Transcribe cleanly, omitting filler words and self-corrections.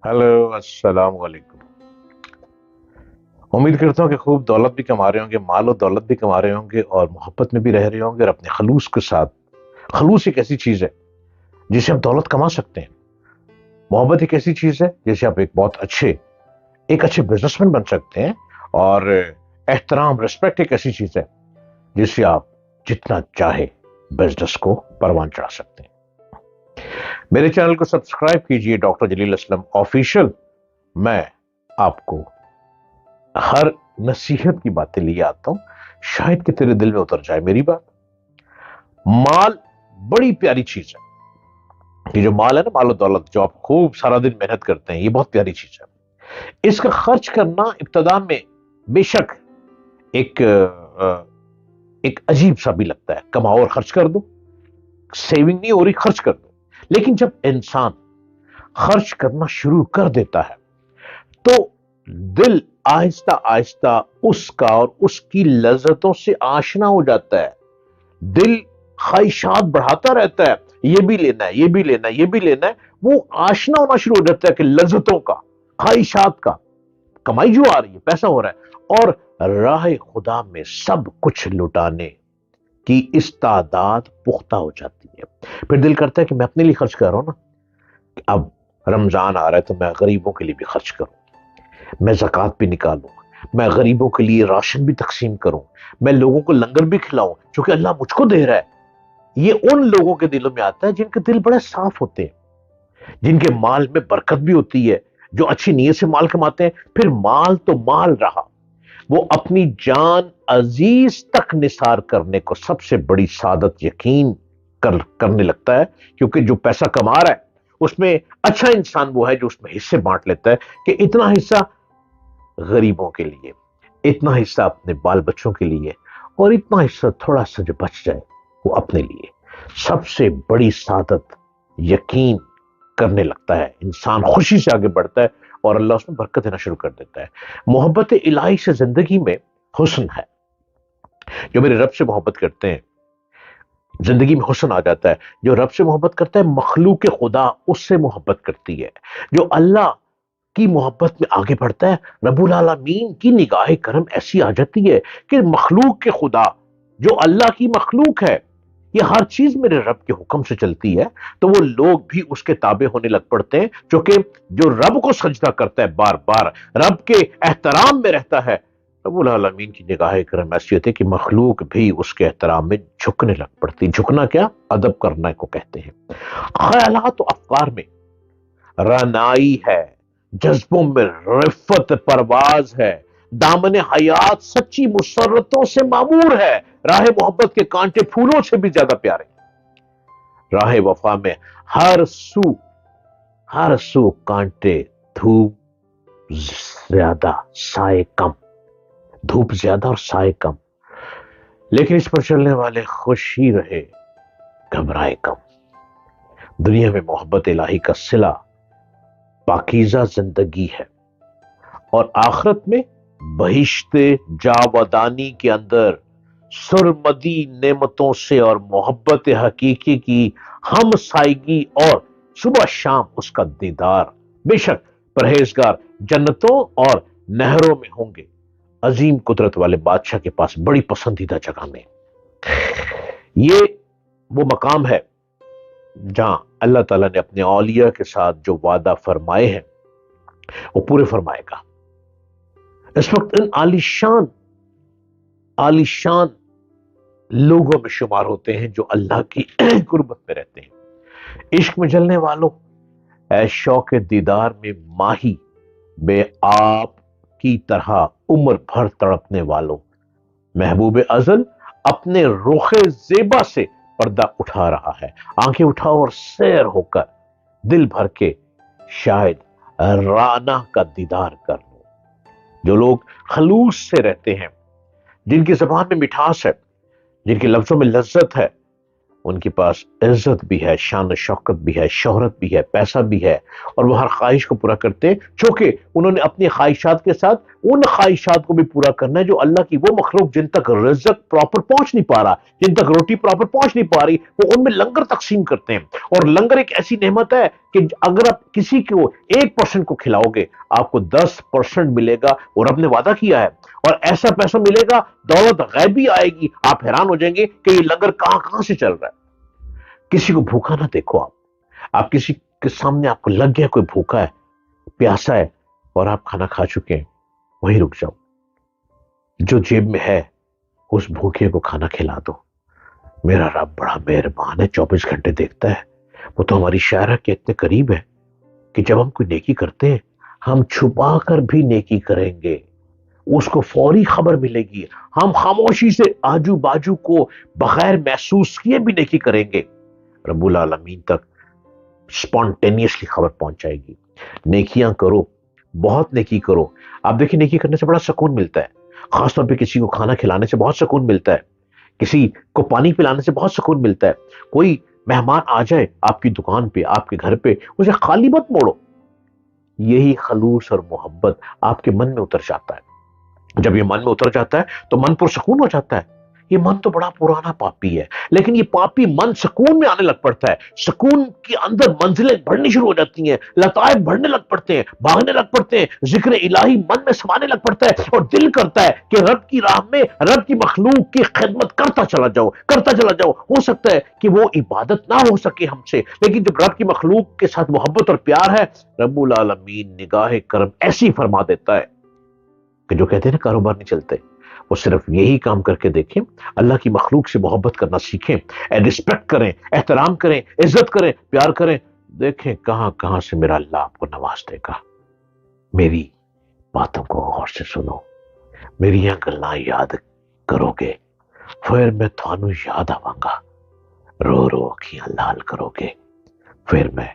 Hello, अस्सलाम वालेकुम। उम्मीद करता हूँ कि खूब दौलत भी कमा रहे होंगे, माल और दौलत भी कमा रहे होंगे और मोहब्बत में भी रह रहे होंगे और अपने खलूस के साथ। खलूस एक ऐसी चीज है जिससे आप दौलत कमा सकते हैं। मोहब्बत एक ऐसी चीज है जिससे आप एक अच्छे बिजनेसमैन बन सकते हैं। और एहतराम, रिस्पेक्ट एक ऐसी चीज है जिससे आप जितना चाहे बिजनेस को परवान चढ़ा सकते हैं। मेरे चैनल को सब्सक्राइब कीजिए, डॉक्टर जलील असलम ऑफिशियल। मैं आपको हर नसीहत की बातें लिए आता हूं, शायद कि तेरे दिल में उतर जाए मेरी बात। माल बड़ी प्यारी चीज है। ये जो माल है ना, माल और दौलत, जो आप खूब सारा दिन मेहनत करते हैं, ये बहुत प्यारी चीज है। इसका खर्च करना इब्तदा में बेशक एक एक अजीब सा भी लगता है। कमाओ और खर्च कर दो, सेविंग नहीं हो रही, खर्च कर दो। लेकिन जब इंसान खर्च करना शुरू कर देता है तो दिल आहिस्ता आहिस्ता उसका और उसकी लज्जतों से आशना हो जाता है। दिल ख्वाहिशात बढ़ाता रहता है, ये भी लेना है, ये भी लेना है, ये भी लेना है। वो आशना होना शुरू हो जाता है कि लज्जतों का, ख्वाहिशात का। कमाई जो आ रही है, पैसा हो रहा है, और राह खुदा में सब कुछ लुटाने की इस्तादाद पुख्ता हो जाती है। फिर दिल करता है कि मैं अपने लिए खर्च कर रहा हूं ना, अब रमजान आ रहा है तो मैं गरीबों के लिए भी खर्च करूं, मैं ज़कात भी निकालूं, मैं गरीबों के लिए राशन भी तकसीम करूं, मैं लोगों को लंगर भी खिलाऊं जो कि अल्लाह मुझको दे रहा है। ये उन लोगों के दिलों में आता है जिनके दिल बड़े साफ होते हैं, जिनके माल में बरकत भी होती है, जो अच्छी नीयत से माल कमाते हैं। फिर माल तो माल रहा, वो अपनी जान अजीज तक निसार करने को सबसे बड़ी सादत यकीन करने लगता है। क्योंकि जो पैसा कमा रहा है उसमें अच्छा इंसान वो है जो उसमें हिस्से बांट लेता है कि इतना हिस्सा गरीबों के लिए, इतना हिस्सा अपने बाल बच्चों के लिए, और इतना हिस्सा थोड़ा सा जो बच जाए वो अपने लिए। सबसे बड़ी सादत यकीन करने लगता है, इंसान खुशी से आगे बढ़ता है और अल्लाह उसमें बरकत देना शुरू कर देता है। मोहब्बत इलाही से जिंदगी में हुस्न है। जो मेरे रब से मोहब्बत करते हैं, जिंदगी में हुस्न आ जाता है। जो रब से मोहब्बत करता है, मखलूक खुदा उससे मोहब्बत करती है। जो अल्लाह की मोहब्बत में आगे बढ़ता है, रब्बुल आलमीन की निगाह करम ऐसी आ जाती है कि मखलूक के खुदा, जो अल्लाह की मखलूक है, ये हर चीज मेरे रब के हुक्म से चलती है, तो वो लोग भी उसके ताबे होने लग पड़ते हैं। जो रब को सजदा करता है, बार बार रब के एहतराम में रहता है, रब्बुल आलमीन की निगाह करम ऐसी होती है कि मखलूक भी उसके एहतराम में झुकने लग पड़ती। झुकना क्या, अदब करना को कहते हैं। ख्यालात और अफकार में रनाई है, जज्बों में रिफत परवाज है, दामन हयात सच्ची मुसर्रतों से मामूर है, राह मोहब्बत के कांटे फूलों से भी ज्यादा प्यारे। राह वफा में हर सू कांटे, धूप ज्यादा साए कम, धूप ज्यादा और साए कम, लेकिन इस पर चलने वाले खुश ही रहे, घबराए कम। दुनिया में मोहब्बत इलाही का सिला पाकीज़ा जिंदगी है, और आखिरत में बहिश्ते जावदानी के अंदर सुरमदी नेमतों से और मोहब्बत हकीकी की हम साइगी और सुबह शाम उसका दीदार। बेशक परहेजगार जन्नतों और नहरों में होंगे, अजीम कुदरत वाले बादशाह के पास बड़ी पसंदीदा जगह में। ये वो मकाम है जहां अल्लाह ताला ने अपने औलिया के साथ जो वादा फरमाए हैं वो पूरे फरमाएगा। इस वक्त इन आलिशान आलिशान लोगों में शुमार होते हैं जो अल्लाह की गुरबत में रहते हैं। इश्क में जलने वालों, ऐ शौक दीदार में माही, बे आप की तरह उम्र भर तड़पने वालों, महबूब अजल अपने रुखे जेबा से पर्दा उठा रहा है। आंखें उठाओ और सैर होकर दिल भर के शायद राना का दीदार कर लो। जो लोग खलूस से रहते हैं, जिनकी जबान में मिठास है, जिनके लफ्जों में लज्जत है, उनके पास इज्जत भी है, शान शौकत भी है, शोहरत भी है, पैसा भी है, और वो हर ख्वाहिश को पूरा करते हैं, चूंकि उन्होंने अपनी ख्वाहिशात के साथ ان خواہشات کو بھی پورا کرنا ہے جو اللہ کی وہ مخلوق جن تک رزق پراپر پہنچ نہیں پا رہا، جن تک روٹی پراپر پہنچ نہیں پا رہی، وہ ان میں لنگر تقسیم کرتے ہیں۔ اور لنگر ایک ایسی نعمت ہے کہ اگر آپ کسی کو 1% کو کھلاؤ گے، آپ کو 10% ملے گا، اور رب نے وعدہ کیا ہے، اور ایسا پیسہ ملے گا، دولت غیبی آئے گی، آپ حیران ہو جائیں گے کہ یہ لنگر کہاں کہاں سے چل رہا ہے۔ کسی کو بھوکا نہ دیکھو، آپ کسی کے سامنے آپ کو لگ گیا کوئی بھوکا ہے، پیاسا ہے، اور آپ کھانا کھا چکے ہیں، وہیں رک جاؤ، جو جیب میں ہے اس بھوکے کو کھانا کھلا دو۔ میرا رب بڑا مہربان ہے، 24 گھنٹے دیکھتا ہے۔ وہ تو ہماری شاعرہ کے اتنے قریب ہے کہ جب ہم کوئی نیکی کرتے ہیں، ہم چھپا کر بھی نیکی کریں گے، اس کو فوری خبر ملے گی، ہم خاموشی سے آجو باجو کو بغیر محسوس کیے بھی نیکی کریں گے، رب العالمین تک سپونٹینیسلی خبر پہنچ جائے گی۔ نیکیاں کرو، بہت نیکی کرو۔ آپ دیکھیں نیکی کرنے سے بڑا سکون ملتا ہے، خاص طور پہ کسی کو کھانا کھلانے سے بہت سکون ملتا ہے، کسی کو پانی پلانے سے بہت سکون ملتا ہے۔ کوئی مہمان آ جائے آپ کی دکان پہ، آپ کے گھر پہ، اسے خالی مت موڑو، یہی خلوص اور محبت آپ کے من میں اتر جاتا ہے۔ جب یہ من میں اتر جاتا ہے تو من پرسکون ہو جاتا ہے۔ یہ من تو بڑا پرانا پاپی ہے، لیکن یہ پاپی من سکون میں آنے لگ پڑتا ہے، سکون کے اندر منزلیں بڑھنی شروع ہو جاتی ہیں، لطائف بڑھنے لگ پڑتے ہیں، بھاگنے لگ پڑتے ہیں، ذکر الہی من میں سمانے لگ پڑتا ہے، اور دل کرتا ہے کہ رب کی راہ میں، رب کی مخلوق کی خدمت کرتا چلا جاؤ، کرتا چلا جاؤ۔ ہو سکتا ہے کہ وہ عبادت نہ ہو سکے ہم سے، لیکن جب رب کی مخلوق کے ساتھ محبت اور پیار ہے، رب العالمین نگاہ کرم ایسی فرما دیتا ہے کہ جو کہتے ہیں نا کاروبار نہیں چلتے، وہ صرف یہی کام کر کے دیکھیں، اللہ کی مخلوق سے محبت کرنا سیکھیں، رسپیکٹ کریں، احترام کریں، عزت کریں، پیار کریں، دیکھیں کہاں کہاں سے میرا اللہ آپ کو نواز دے گا۔ میری باتوں کو غور سے سنو، میری گلاں یاد کرو گے، پھر میں تھانوں یاد آواں گا، رو رو اکھیاں لال کرو گے، پھر میں